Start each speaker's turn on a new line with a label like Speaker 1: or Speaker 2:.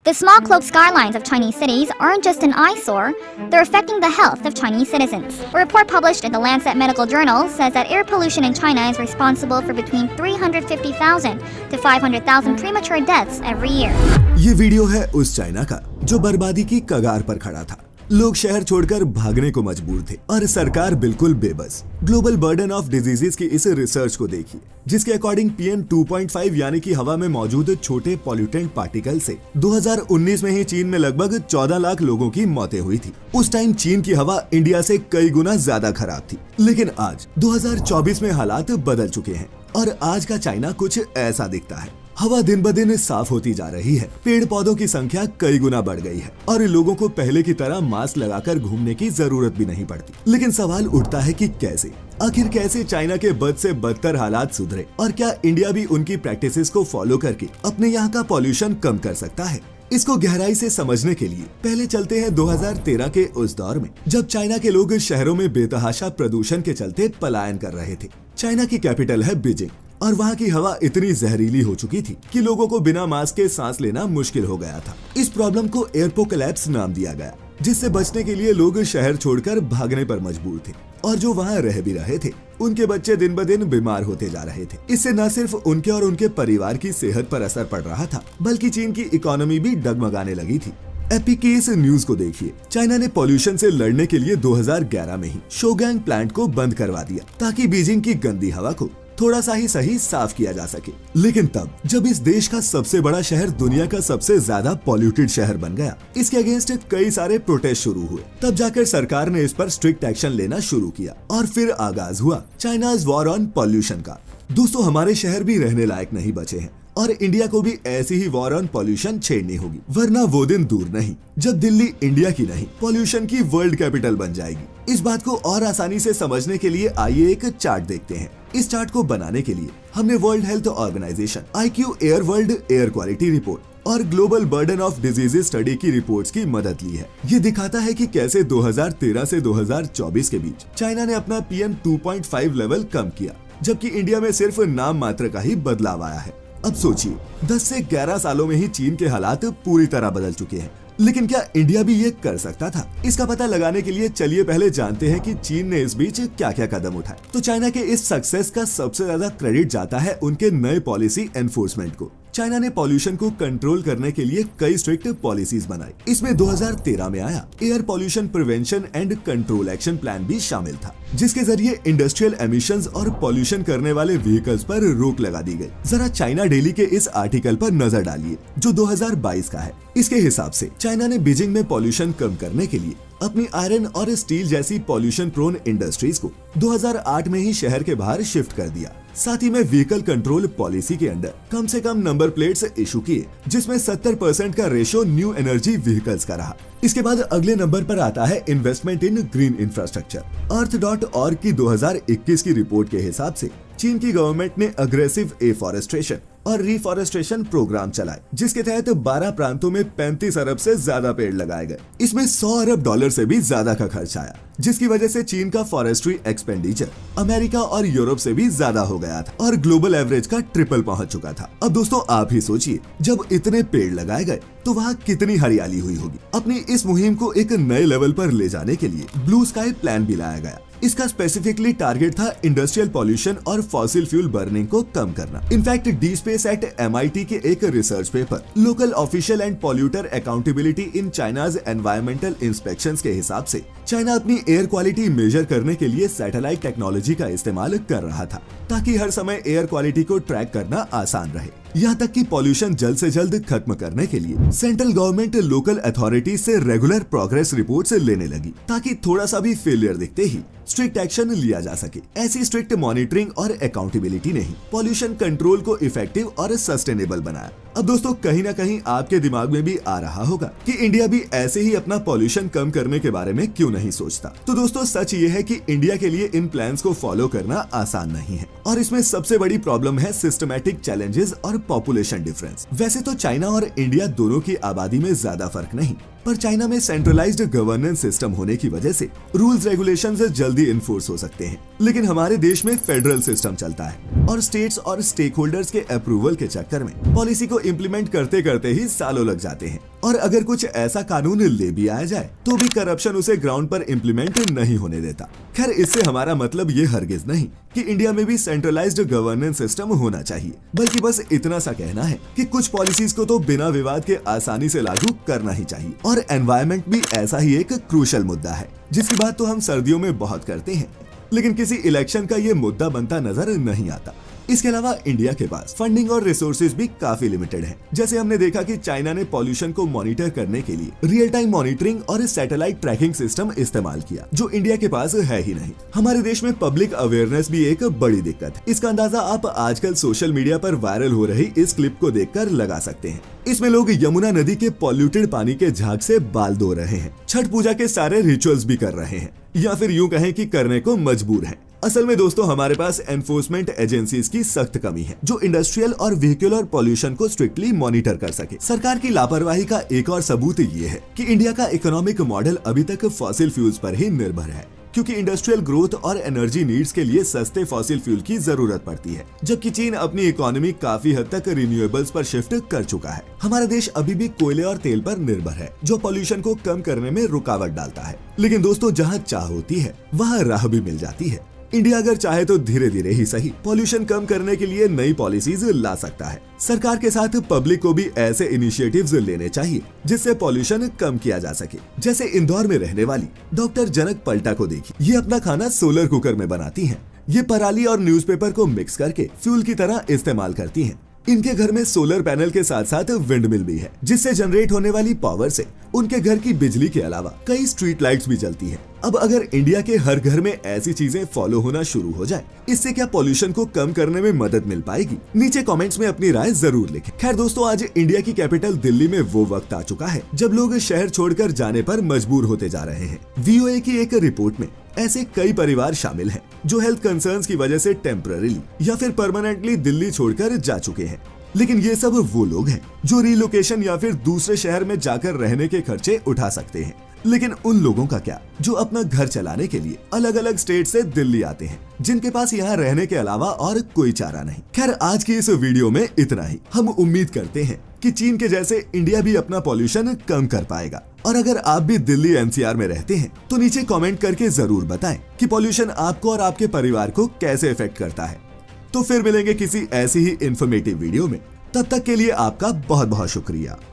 Speaker 1: The smog-cloaked skylines of Chinese cities aren't just an eyesore, they're affecting the health of Chinese citizens. A report published in the Lancet Medical Journal says that air pollution in China is responsible for between 350,000 to 500,000 premature deaths every year.
Speaker 2: ये video है उस China का जो बर्बादी की कगार पर खड़ा था। लोग शहर छोड़कर भागने को मजबूर थे और सरकार बिल्कुल बेबस। ग्लोबल बर्डन ऑफ डिजीजेस की इस रिसर्च को देखिए, जिसके अकॉर्डिंग PM 2.5 यानी कि हवा में मौजूद छोटे पॉल्यूटेंट पार्टिकल से 2019 में ही चीन में लगभग 14 लाख लोगों की मौतें हुई थी। उस टाइम चीन की हवा इंडिया से कई गुना ज्यादा खराब थी, लेकिन आज 2024 में हालात बदल चुके हैं और आज का चाइना कुछ ऐसा दिखता है। हवा दिन ब दिन साफ होती जा रही है, पेड़ पौधों की संख्या कई गुना बढ़ गई है और लोगों को पहले की तरह मास्क लगाकर घूमने की जरूरत भी नहीं पड़ती। लेकिन सवाल उठता है कि कैसे, आखिर कैसे चाइना के बद से बदतर हालात सुधरे और क्या इंडिया भी उनकी प्रैक्टिसेस को फॉलो करके अपने यहाँ का पॉल्यूशन कम कर सकता है? इसको गहराई से समझने के लिए पहले चलते हैं 2013 के उस दौर में, जब चाइना के लोग शहरों में बेतहाशा प्रदूषण के चलते पलायन कर रहे थे। चाइना की कैपिटल है बीजिंग और वहाँ की हवा इतनी जहरीली हो चुकी थी कि लोगों को बिना मास्क के सांस लेना मुश्किल हो गया था। इस प्रॉब्लम को एयरपोकैलिप्स नाम दिया गया, जिससे बचने के लिए लोग शहर छोड़कर भागने पर मजबूर थे और जो वहाँ रह भी रहे थे उनके बच्चे दिन ब दिन बीमार होते जा रहे थे। इससे न सिर्फ उनके और उनके परिवार की सेहत पर असर पड़ रहा था, बल्कि चीन की इकोनॉमी भी डगमगाने लगी थी। एपिक की इस न्यूज को देखिए। चाइना ने पॉल्यूशन से लड़ने के लिए 2011 में ही शोगैंग प्लांट को बंद करवा दिया ताकि बीजिंग की गंदी हवा को थोड़ा सा ही सही साफ किया जा सके। लेकिन तब जब इस देश का सबसे बड़ा शहर दुनिया का सबसे ज्यादा पॉल्यूटेड शहर बन गया, इसके अगेंस्ट कई सारे प्रोटेस्ट शुरू हुए। तब जाकर सरकार ने इस पर स्ट्रिक्ट एक्शन लेना शुरू किया और फिर आगाज हुआ चाइनाज वॉर ऑन पॉल्यूशन का। दोस्तों, हमारे शहर भी रहने लायक नहीं बचे हैं और इंडिया को भी ऐसी ही वॉर ऑन पॉल्यूशन छेड़नी होगी, वरना वो दिन दूर नहीं जब दिल्ली इंडिया की नहीं पॉल्यूशन की वर्ल्ड कैपिटल बन जाएगी। इस बात को और आसानी से समझने के लिए आइए एक चार्ट देखते हैं। इस चार्ट को बनाने के लिए हमने World Health Organization IQ Air World Air Quality Report और Global Burden of Diseases Study की रिपोर्ट्स की मदद ली है। ये दिखाता है कि कैसे 2013 से 2024 के बीच चाइना ने अपना PM 2.5 लेवल कम किया, जबकि इंडिया में सिर्फ नाम मात्र का ही बदलाव आया है। अब सोचिए, 10 से 11 सालों में ही चीन के हालात पूरी तरह बदल चुके हैं, लेकिन क्या इंडिया भी ये कर सकता था? इसका पता लगाने के लिए चलिए पहले जानते हैं कि चीन ने इस बीच क्या क्या कदम उठाए। तो चाइना के इस सक्सेस का सबसे ज्यादा क्रेडिट जाता है उनके नए पॉलिसी एनफोर्समेंट को। चाइना ने पॉल्यूशन को कंट्रोल करने के लिए कई स्ट्रिक्ट पॉलिसीज बनाई। इसमें 2013 में आया air pollution prevention and control action plan भी शामिल था, जिसके जरिए इंडस्ट्रियल एमिशंस और पॉल्यूशन करने वाले व्हीकल्स पर रोक लगा दी गई। जरा चाइना डेली के इस आर्टिकल पर नजर डालिए जो 2022 का है। इसके हिसाब से चाइना ने बीजिंग में पॉल्यूशन कम करने के लिए अपनी आयरन और स्टील जैसी पॉल्यूशन प्रोन इंडस्ट्रीज को 2008 में ही शहर के बाहर शिफ्ट कर दिया। साथ ही में व्हीकल कंट्रोल पॉलिसी के अंडर कम से कम नंबर प्लेट्स इशू किए, जिसमें 70% का रेशो न्यू एनर्जी व्हीकल्स का रहा। इसके बाद अगले नंबर पर आता है इन्वेस्टमेंट इन ग्रीन इंफ्रास्ट्रक्चर। अर्थ.org की 2021 की रिपोर्ट के हिसाब से चीन की गवर्नमेंट ने अग्रेसिव एफॉरेस्ट्रेशन और रिफॉरेस्ट्रेशन प्रोग्राम चलाए, जिसके तहत 12 प्रांतों में 35 अरब से ज्यादा पेड़ लगाए गए। इसमें $100 अरब से भी ज्यादा का खर्च आया, जिसकी वजह से चीन का फॉरेस्ट्री एक्सपेंडिचर अमेरिका और यूरोप से भी ज्यादा हो गया था और ग्लोबल एवरेज का ट्रिपल पहुंच चुका था। अब दोस्तों, आप ही सोचिए, जब इतने पेड़ लगाए गए तो वहाँ कितनी हरियाली हुई होगी। अपनी इस मुहिम को एक नए लेवल पर ले जाने के लिए ब्लू स्काई प्लान भी लाया गया। इसका स्पेसिफिकली टारगेट था इंडस्ट्रियल पॉल्यूशन और फॉसिल फ्यूल बर्निंग को कम करना। In fact D space at MIT के एक research paper local official and polluter accountability in China's environmental inspections के हिसाब से चाइना अपनी एयर क्वालिटी मेजर करने के लिए सैटेलाइट टेक्नोलॉजी का इस्तेमाल कर रहा था, ताकि हर समय एयर क्वालिटी को ट्रैक करना आसान रहे। यहाँ तक कि पॉल्यूशन जल्द से जल्द खत्म करने के लिए सेंट्रल गवर्नमेंट लोकल अथॉरिटीज से रेगुलर प्रोग्रेस रिपोर्ट्स लेने लगी, ताकि थोड़ा सा भी फेलियर दिखते ही स्ट्रिक्ट एक्शन लिया जा सके। ऐसी स्ट्रिक्ट मॉनिटरिंग और अकाउंटेबिलिटी ने पॉल्यूशन कंट्रोल को इफेक्टिव और सस्टेनेबल बनाया। अब दोस्तों, कहीं ना कहीं आपके दिमाग में भी आ रहा होगा कि इंडिया भी ऐसे ही अपना पॉल्यूशन कम करने के बारे में क्यों नहीं सोचता। तो दोस्तों, सच ये है कि इंडिया के लिए इन प्लान्स को फॉलो करना आसान नहीं है और इसमें सबसे बड़ी प्रॉब्लम है सिस्टमैटिक चैलेंजेस और पॉपुलेशन डिफरेंस। वैसे तो चाइना और इंडिया दोनों की आबादी में ज्यादा फर्क नहीं, पर चाइना में सेंट्रलाइज्ड गवर्नेंस सिस्टम होने की वजह से रूल्स रेगुलेशंस जल्दी इन्फोर्स हो सकते हैं, लेकिन हमारे देश में फेडरल सिस्टम चलता है और स्टेट्स और स्टेक होल्डर्स के अप्रूवल के चक्कर में पॉलिसी को इम्प्लीमेंट करते करते ही सालों लग जाते हैं और अगर कुछ ऐसा कानून ले भी आया जाए तो भी करप्शन उसे ग्राउंड पर इम्प्लीमेंट नहीं होने देता। खैर, इससे हमारा मतलब ये हरगिज नहीं कि इंडिया में भी सेंट्रलाइज्ड गवर्नेंस सिस्टम होना चाहिए, बल्कि बस इतना सा कहना है कि कुछ पॉलिसीज को तो बिना विवाद के आसानी से लागू करना ही चाहिए। और एनवायरनमेंट भी ऐसा ही एक क्रूशल मुद्दा है जिसकी बात तो हम सर्दियों में बहुत करते हैं, लेकिन किसी इलेक्शन का ये मुद्दा बनता नजर नहीं आता। इसके अलावा इंडिया के पास फंडिंग और रिसोर्सेज भी काफी लिमिटेड हैं। जैसे हमने देखा कि चाइना ने पॉल्यूशन को मॉनिटर करने के लिए रियल टाइम मॉनिटरिंग और सैटेलाइट ट्रैकिंग सिस्टम इस्तेमाल किया, जो इंडिया के पास है ही नहीं। हमारे देश में पब्लिक अवेयरनेस भी एक बड़ी दिक्कत है। इसका अंदाजा आप आजकल सोशल मीडिया पर वायरल हो रही इस क्लिप को देखकर लगा सकते हैं। इसमें लोग यमुना नदी के पॉल्यूटेड पानी के झाग से बाल धो रहे हैं, छठ पूजा के सारे रिचुअल्स भी कर रहे हैं, या फिर यूं कहें कि करने को मजबूर हैं। असल में दोस्तों, हमारे पास एनफोर्समेंट एजेंसीज की सख्त कमी है जो इंडस्ट्रियल और व्हीक्यूलर पॉल्यूशन को स्ट्रिक्टली मॉनिटर कर सके। सरकार की लापरवाही का एक और सबूत ये है कि इंडिया का इकोनॉमिक मॉडल अभी तक फॉसिल फ्यूल्स पर ही निर्भर है, क्योंकि इंडस्ट्रियल ग्रोथ और एनर्जी नीड्स के लिए सस्ते फॉसिल फ्यूल की जरूरत पड़ती है, जबकि चीन अपनी इकोनॉमी काफी हद तक रिन्यूएबल्स पर शिफ्ट कर चुका है। हमारा देश अभी भी कोयले और तेल पर निर्भर है, जो पॉल्यूशन को कम करने में रुकावट डालता है। लेकिन दोस्तों, जहाँ चाह होती है वहाँ राह भी मिल जाती है। इंडिया अगर चाहे तो धीरे धीरे ही सही पॉल्यूशन कम करने के लिए नई पॉलिसीज ला सकता है। सरकार के साथ पब्लिक को भी ऐसे इनिशिएटिव्स लेने चाहिए जिससे पॉल्यूशन कम किया जा सके। जैसे इंदौर में रहने वाली डॉक्टर जनक पलटा को देखिए, ये अपना खाना सोलर कुकर में बनाती हैं। ये पराली और न्यूज़पेपर को मिक्स करके फ्यूल की तरह इस्तेमाल करती हैं। इनके घर में सोलर पैनल के साथ साथ विंड मिल भी है, जिससे जनरेट होने वाली पावर से उनके घर की बिजली के अलावा कई स्ट्रीट लाइट्स भी जलती हैं। अब अगर इंडिया के हर घर में ऐसी चीजें फॉलो होना शुरू हो जाए, इससे क्या पॉल्यूशन को कम करने में मदद मिल पाएगी? नीचे कमेंट्स में अपनी राय जरूर लिखें। खैर दोस्तों, आज इंडिया की कैपिटल दिल्ली में वो वक्त आ चुका है जब लोग शहर छोड़कर जाने पर मजबूर होते जा रहे हैं। VOA की एक रिपोर्ट में ऐसे कई परिवार शामिल हैं जो हेल्थ कंसर्न्स की वजह से टेम्पररीली या फिर परमानेंटली दिल्ली छोड़कर जा चुके हैं। लेकिन ये सब वो लोग हैं जो रिलोकेशन या फिर दूसरे शहर में जाकर रहने के खर्चे उठा सकते हैं। लेकिन उन लोगों का क्या जो अपना घर चलाने के लिए अलग अलग स्टेट से दिल्ली आते हैं, जिनके पास यहाँ रहने के अलावा और कोई चारा नहीं। खैर, आज की इस वीडियो में इतना ही। हम उम्मीद करते हैं कि चीन के जैसे इंडिया भी अपना पॉल्यूशन कम कर पाएगा। और अगर आप भी दिल्ली NCR में रहते हैं तो नीचे कमेंट करके जरूर बताएं कि पॉल्यूशन आपको और आपके परिवार को कैसे इफेक्ट करता है। तो फिर मिलेंगे किसी ऐसी ही इंफॉर्मेटिव वीडियो में। तब तक के लिए आपका बहुत बहुत शुक्रिया।